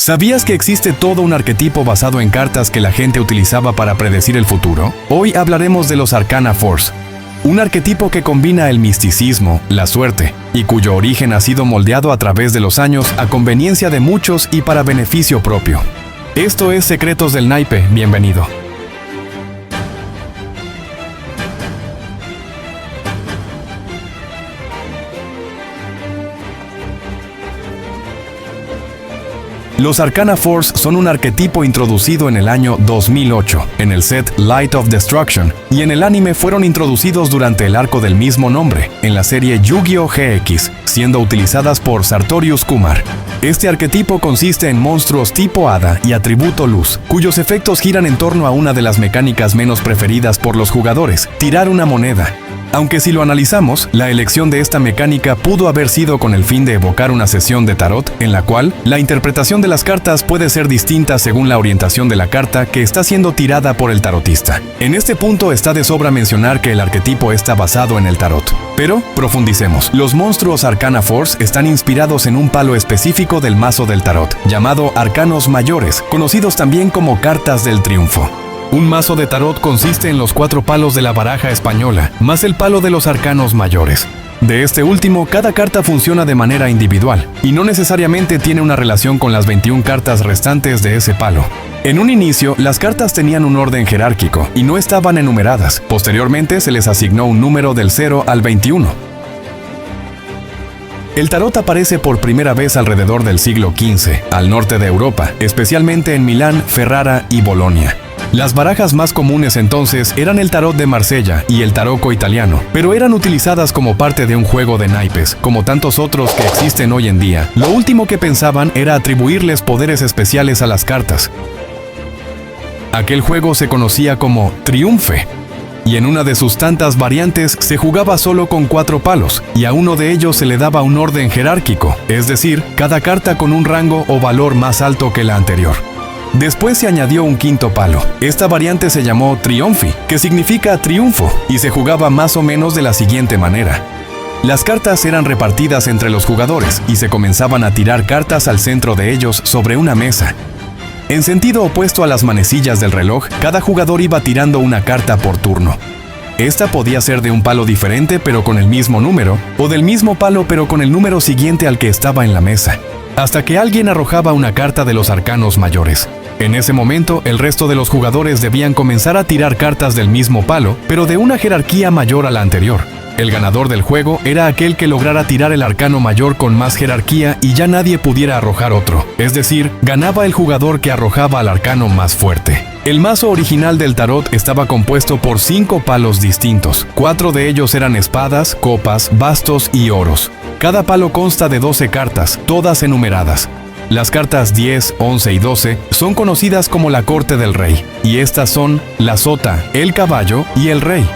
¿Sabías que existe todo un arquetipo basado en cartas que la gente utilizaba para predecir el futuro? Hoy hablaremos de los Arcana Force, un arquetipo que combina el misticismo, la suerte, y cuyo origen ha sido moldeado a través de los años a conveniencia de muchos y para beneficio propio. Esto es Secretos del Naipe, bienvenido. Los Arcana Force son un arquetipo introducido en el año 2008 en el set Light of Destruction y en el anime fueron introducidos durante el arco del mismo nombre en la serie Yu-Gi-Oh! GX, siendo utilizadas por Sartorius Kumar. Este arquetipo consiste en monstruos tipo hada y atributo luz, cuyos efectos giran en torno a una de las mecánicas menos preferidas por los jugadores, tirar una moneda. Aunque si lo analizamos, la elección de esta mecánica pudo haber sido con el fin de evocar una sesión de tarot en la cual la interpretación de las cartas puede ser distinta según la orientación de la carta que está siendo tirada por el tarotista. En este punto está de sobra mencionar que el arquetipo está basado en el tarot. Pero profundicemos. Los monstruos Arcana Force están inspirados en un palo específico del mazo del tarot, llamado Arcanos Mayores, conocidos también como Cartas del Triunfo. Un mazo de tarot consiste en los 4 palos de la baraja española, más el palo de los arcanos mayores. De este último, cada carta funciona de manera individual, y no necesariamente tiene una relación con las 21 cartas restantes de ese palo. En un inicio, las cartas tenían un orden jerárquico, y no estaban enumeradas. Posteriormente, se les asignó un número del 0 al 21. El tarot aparece por primera vez alrededor del siglo XV, al norte de Europa, especialmente en Milán, Ferrara y Bolonia. Las barajas más comunes entonces eran el tarot de Marsella y el tarocco italiano, pero eran utilizadas como parte de un juego de naipes, como tantos otros que existen hoy en día. Lo último que pensaban era atribuirles poderes especiales a las cartas. Aquel juego se conocía como Triunfe, y en una de sus tantas variantes se jugaba solo con 4 palos, y a uno de ellos se le daba un orden jerárquico, es decir, cada carta con un rango o valor más alto que la anterior. Después se añadió un 5º palo. Esta variante se llamó Triunfi, que significa triunfo, y se jugaba más o menos de la siguiente manera. Las cartas eran repartidas entre los jugadores y se comenzaban a tirar cartas al centro de ellos sobre una mesa. En sentido opuesto a las manecillas del reloj, cada jugador iba tirando una carta por turno. Esta podía ser de un palo diferente pero con el mismo número, o del mismo palo pero con el número siguiente al que estaba en la mesa, hasta que alguien arrojaba una carta de los arcanos mayores. En ese momento, el resto de los jugadores debían comenzar a tirar cartas del mismo palo, pero de una jerarquía mayor a la anterior. El ganador del juego era aquel que lograra tirar el arcano mayor con más jerarquía y ya nadie pudiera arrojar otro. Es decir, ganaba el jugador que arrojaba al arcano más fuerte. El mazo original del tarot estaba compuesto por 5 palos distintos. 4 de ellos eran espadas, copas, bastos y oros. Cada palo consta de 12 cartas, todas enumeradas. Las cartas 10, 11 y 12 son conocidas como la corte del rey, y estas son la sota, el caballo y el rey.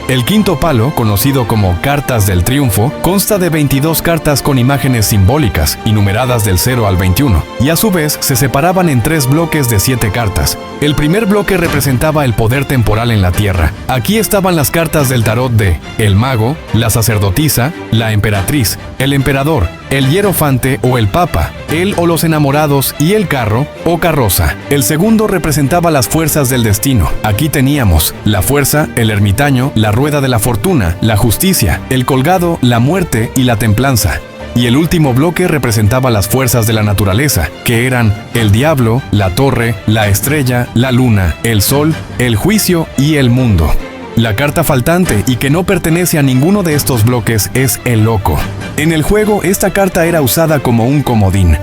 El 5º palo, conocido como Cartas del Triunfo, consta de 22 cartas con imágenes simbólicas y numeradas del 0 al 21, y a su vez se separaban en 3 bloques de 7 cartas. El primer bloque representaba el poder temporal en la Tierra. Aquí estaban las cartas del tarot de el mago, la sacerdotisa, la emperatriz, el emperador, el hierofante o el papa, él o los enamorados y el carro o carroza. El segundo representaba las fuerzas del destino. Aquí teníamos la fuerza, el ermitaño, la rueda de la fortuna, la justicia, el colgado, la muerte y la templanza. Y el último bloque representaba las fuerzas de la naturaleza, que eran el diablo, la torre, la estrella, la luna, el sol, el juicio y el mundo. La carta faltante y que no pertenece a ninguno de estos bloques es el loco. En el juego, esta carta era usada como un comodín.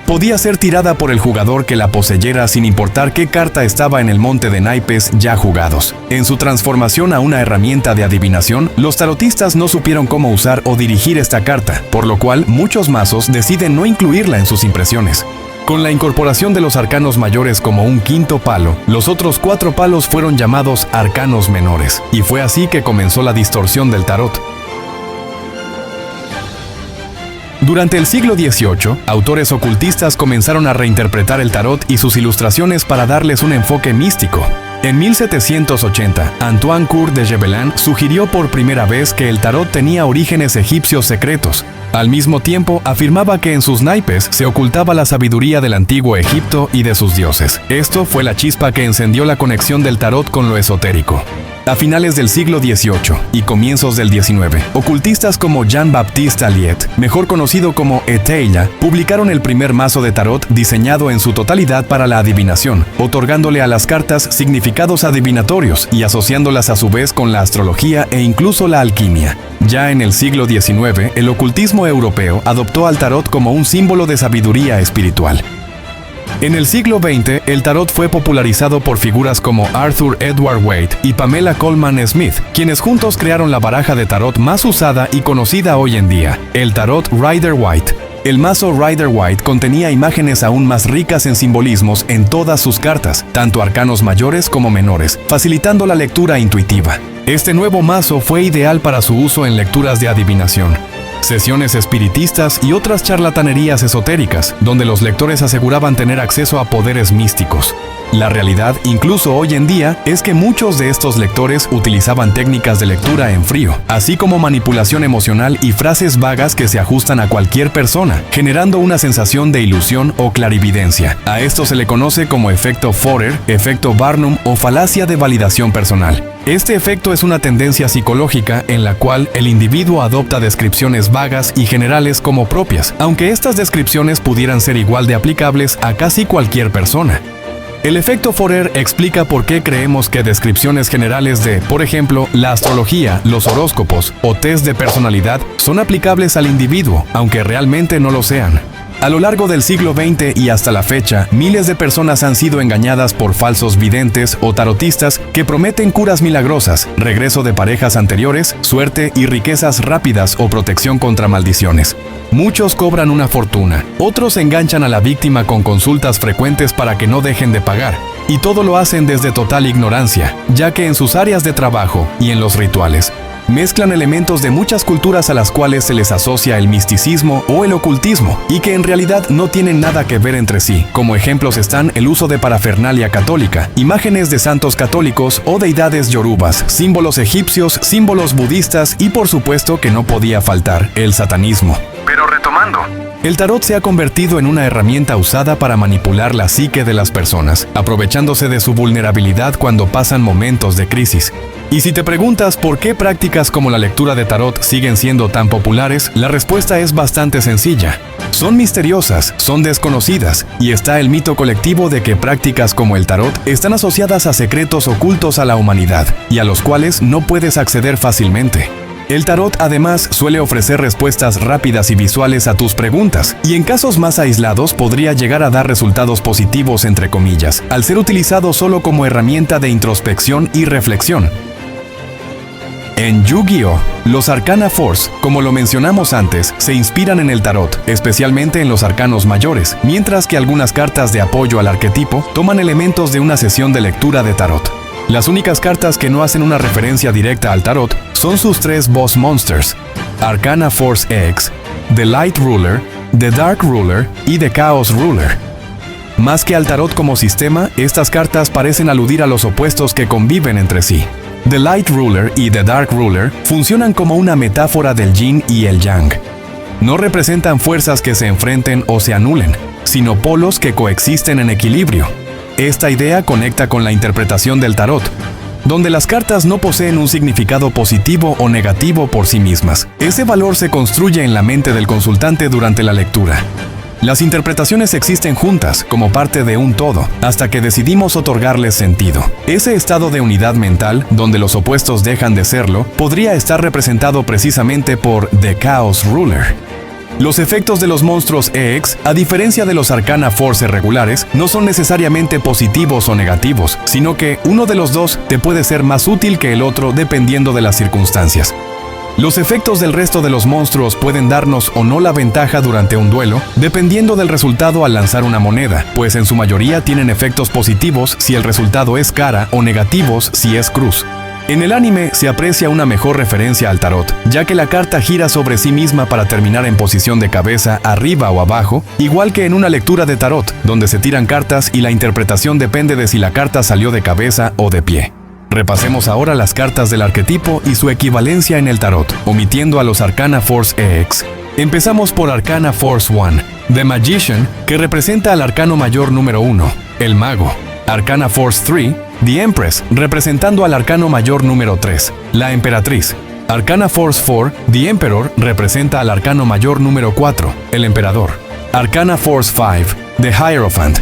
Podía ser tirada por el jugador que la poseyera sin importar qué carta estaba en el monte de naipes ya jugados. En su transformación a una herramienta de adivinación, los tarotistas no supieron cómo usar o dirigir esta carta, por lo cual muchos mazos deciden no incluirla en sus impresiones. Con la incorporación de los arcanos mayores como un 5º palo, los otros 4 palos fueron llamados arcanos menores, y fue así que comenzó la distorsión del tarot. Durante el siglo XVIII, autores ocultistas comenzaron a reinterpretar el tarot y sus ilustraciones para darles un enfoque místico. En 1780, Antoine Coeur de Gébelin sugirió por primera vez que el tarot tenía orígenes egipcios secretos. Al mismo tiempo, afirmaba que en sus naipes se ocultaba la sabiduría del antiguo Egipto y de sus dioses. Esto fue la chispa que encendió la conexión del tarot con lo esotérico. A finales del siglo XVIII y comienzos del XIX, ocultistas como Jean-Baptiste Alliot, mejor conocido como Eteilla, publicaron el primer mazo de tarot diseñado en su totalidad para la adivinación, otorgándole a las cartas significados adivinatorios y asociándolas a su vez con la astrología e incluso la alquimia. Ya en el siglo XIX, el ocultismo europeo adoptó al tarot como un símbolo de sabiduría espiritual. En el siglo XX, el tarot fue popularizado por figuras como Arthur Edward Waite y Pamela Colman Smith, quienes juntos crearon la baraja de tarot más usada y conocida hoy en día, el tarot Rider-Waite. El mazo Rider-Waite contenía imágenes aún más ricas en simbolismos en todas sus cartas, tanto arcanos mayores como menores, facilitando la lectura intuitiva. Este nuevo mazo fue ideal para su uso en lecturas de adivinación, sesiones espiritistas y otras charlatanerías esotéricas, donde los lectores aseguraban tener acceso a poderes místicos. La realidad, incluso hoy en día, es que muchos de estos lectores utilizaban técnicas de lectura en frío, así como manipulación emocional y frases vagas que se ajustan a cualquier persona, generando una sensación de ilusión o clarividencia. A esto se le conoce como efecto Forer, efecto Barnum o falacia de validación personal. Este efecto es una tendencia psicológica en la cual el individuo adopta descripciones vagas y generales como propias, aunque estas descripciones pudieran ser igual de aplicables a casi cualquier persona. El efecto Forer explica por qué creemos que descripciones generales de, por ejemplo, la astrología, los horóscopos o test de personalidad son aplicables al individuo, aunque realmente no lo sean. A lo largo del siglo XX y hasta la fecha, miles de personas han sido engañadas por falsos videntes o tarotistas que prometen curas milagrosas, regreso de parejas anteriores, suerte y riquezas rápidas o protección contra maldiciones. Muchos cobran una fortuna, otros enganchan a la víctima con consultas frecuentes para que no dejen de pagar. Y todo lo hacen desde total ignorancia, ya que en sus áreas de trabajo y en los rituales, mezclan elementos de muchas culturas a las cuales se les asocia el misticismo o el ocultismo y que en realidad no tienen nada que ver entre sí. Como ejemplos están el uso de parafernalia católica, imágenes de santos católicos o deidades yorubas, símbolos egipcios, símbolos budistas y por supuesto que no podía faltar el satanismo. Pero retomando, el tarot se ha convertido en una herramienta usada para manipular la psique de las personas, aprovechándose de su vulnerabilidad cuando pasan momentos de crisis. Y si te preguntas por qué prácticas como la lectura de tarot siguen siendo tan populares, la respuesta es bastante sencilla. Son misteriosas, son desconocidas, y está el mito colectivo de que prácticas como el tarot están asociadas a secretos ocultos a la humanidad, y a los cuales no puedes acceder fácilmente. El tarot además suele ofrecer respuestas rápidas y visuales a tus preguntas, y en casos más aislados podría llegar a dar resultados positivos entre comillas, al ser utilizado solo como herramienta de introspección y reflexión. En Yu-Gi-Oh!, los Arcana Force, como lo mencionamos antes, se inspiran en el tarot, especialmente en los arcanos mayores, mientras que algunas cartas de apoyo al arquetipo toman elementos de una sesión de lectura de tarot. Las únicas cartas que no hacen una referencia directa al tarot son sus tres Boss Monsters, Arcana Force X, The Light Ruler, The Dark Ruler y The Chaos Ruler. Más que al tarot como sistema, estas cartas parecen aludir a los opuestos que conviven entre sí. The Light Ruler y The Dark Ruler funcionan como una metáfora del yin y el yang. No representan fuerzas que se enfrenten o se anulen, sino polos que coexisten en equilibrio. Esta idea conecta con la interpretación del tarot, donde las cartas no poseen un significado positivo o negativo por sí mismas. Ese valor se construye en la mente del consultante durante la lectura. Las interpretaciones existen juntas, como parte de un todo, hasta que decidimos otorgarles sentido. Ese estado de unidad mental, donde los opuestos dejan de serlo, podría estar representado precisamente por The Chaos Ruler. Los efectos de los monstruos EX, a diferencia de los Arcana Force regulares, no son necesariamente positivos o negativos, sino que uno de los dos te puede ser más útil que el otro dependiendo de las circunstancias. Los efectos del resto de los monstruos pueden darnos o no la ventaja durante un duelo, dependiendo del resultado al lanzar una moneda, pues en su mayoría tienen efectos positivos si el resultado es cara o negativos si es cruz. En el anime se aprecia una mejor referencia al tarot, ya que la carta gira sobre sí misma para terminar en posición de cabeza, arriba o abajo, igual que en una lectura de tarot, donde se tiran cartas y la interpretación depende de si la carta salió de cabeza o de pie. Repasemos ahora las cartas del arquetipo y su equivalencia en el tarot, omitiendo a los Arcana Force EX. Empezamos por Arcana Force 1, The Magician, que representa al arcano mayor número 1, el mago. Arcana Force 3, The Empress, representando al arcano mayor número 3, la emperatriz. Arcana Force 4, The Emperor, representa al arcano mayor número 4, el emperador. Arcana Force 5, The Hierophant.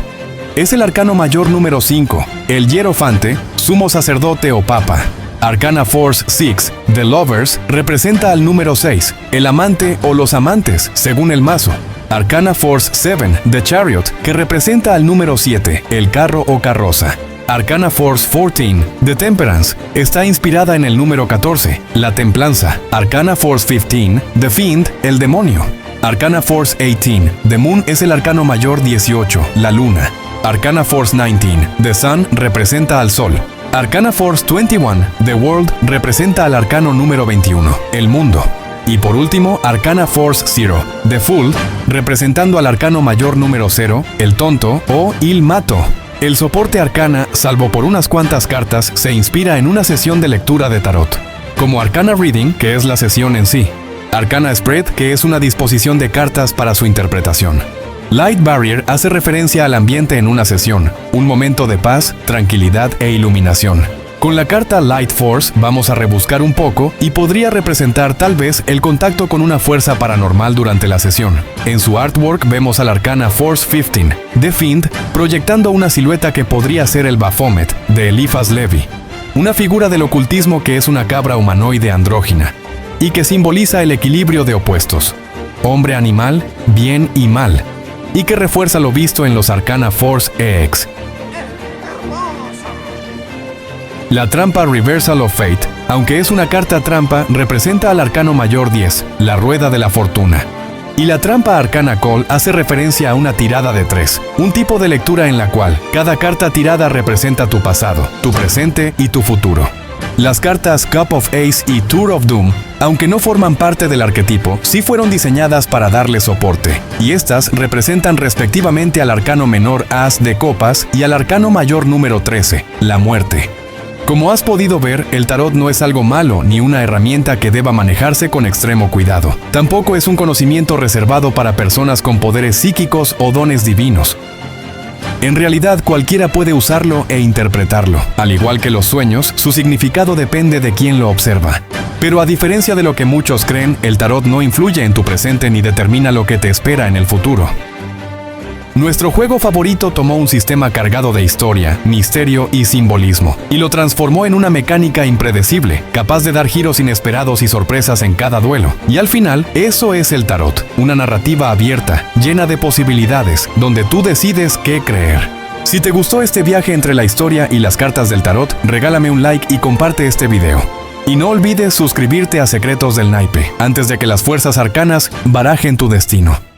Es el arcano mayor número 5, el hierofante, sumo sacerdote o papa. Arcana Force 6, The Lovers, representa al número 6, el amante o los amantes, según el mazo. Arcana Force 7, The Chariot, que representa al número 7, el carro o carroza. Arcana Force 14, The Temperance, está inspirada en el número 14, la templanza. Arcana Force 15, The Fiend, el demonio. Arcana Force 18, The Moon es el arcano mayor 18, la luna. Arcana Force 19, The Sun, representa al sol. Arcana Force 21, The World, representa al arcano número 21, el mundo. Y por último, Arcana Force 0, The Fool, representando al arcano mayor número 0, el tonto o il mato. El soporte arcana, salvo por unas cuantas cartas, se inspira en una sesión de lectura de tarot, como Arcana Reading, que es la sesión en sí. Arcana Spread, que es una disposición de cartas para su interpretación. Light Barrier hace referencia al ambiente en una sesión, un momento de paz, tranquilidad e iluminación. Con la carta Light Force vamos a rebuscar un poco y podría representar tal vez el contacto con una fuerza paranormal durante la sesión. En su artwork vemos al Arcana Force 15, The Fiend, proyectando una silueta que podría ser el Baphomet, de Eliphas Levi, una figura del ocultismo que es una cabra humanoide andrógina, y que simboliza el equilibrio de opuestos, hombre-animal, bien y mal, y que refuerza lo visto en los Arcana Force EX. La trampa Reversal of Fate, aunque es una carta trampa, representa al arcano mayor 10, la rueda de la fortuna. Y la trampa Arcana Call hace referencia a una tirada de 3, un tipo de lectura en la cual cada carta tirada representa tu pasado, tu presente y tu futuro. Las cartas Cup of Ace y Tour of Doom, aunque no forman parte del arquetipo, sí fueron diseñadas para darle soporte, y estas representan respectivamente al arcano menor As de copas y al arcano mayor número 13, la muerte. Como has podido ver, el tarot no es algo malo ni una herramienta que deba manejarse con extremo cuidado. Tampoco es un conocimiento reservado para personas con poderes psíquicos o dones divinos. En realidad, cualquiera puede usarlo e interpretarlo. Al igual que los sueños, su significado depende de quién lo observa. Pero a diferencia de lo que muchos creen, el tarot no influye en tu presente ni determina lo que te espera en el futuro. Nuestro juego favorito tomó un sistema cargado de historia, misterio y simbolismo, y lo transformó en una mecánica impredecible, capaz de dar giros inesperados y sorpresas en cada duelo. Y al final, eso es el tarot, una narrativa abierta, llena de posibilidades, donde tú decides qué creer. Si te gustó este viaje entre la historia y las cartas del tarot, regálame un like y comparte este video. Y no olvides suscribirte a Secretos del Naipe, antes de que las fuerzas arcanas barajen tu destino.